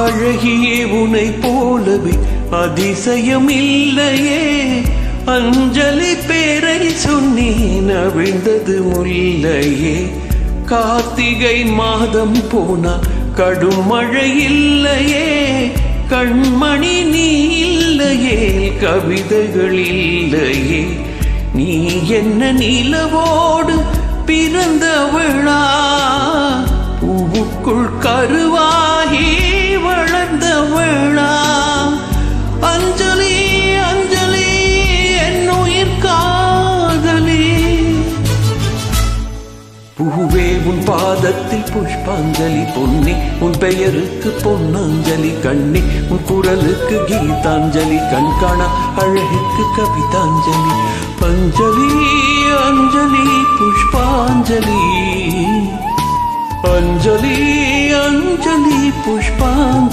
அழகியே உனை போலவே அதிசயம் இல்லையே, அஞ்சலி பேரை சொன்னேன் அவிழ்ந்தது முல்லையே. கார்த்திகை மாதம் போனா கடும் மழை இல்லையே, கண்மணி நீ இல்லையே கவிதைகள் இல்லையே. நீ என்ன நிலவோடு பிறந்தவளா, பூவுக்குள் கருவாகி வளர்ந்தவளா. அஞ்சலி அஞ்சலி என்னுயிர் காதலி. பூவே உன் பாதத்தில் புஷ்பாஞ்சலி, பொன்னே உன் பெயருக்கு பொன்னாஞ்சலி, கண்ணே உன் குரலுக்கு கீதாஞ்சலி, கண்காணா அழகுக்கு கவிதாஞ்சலி. அஞ்சலி அஞ்சலி புஷ்பாஞ்சலி, அஞ்சலி அஞ்சலி புஷ்பாஞ்சலி.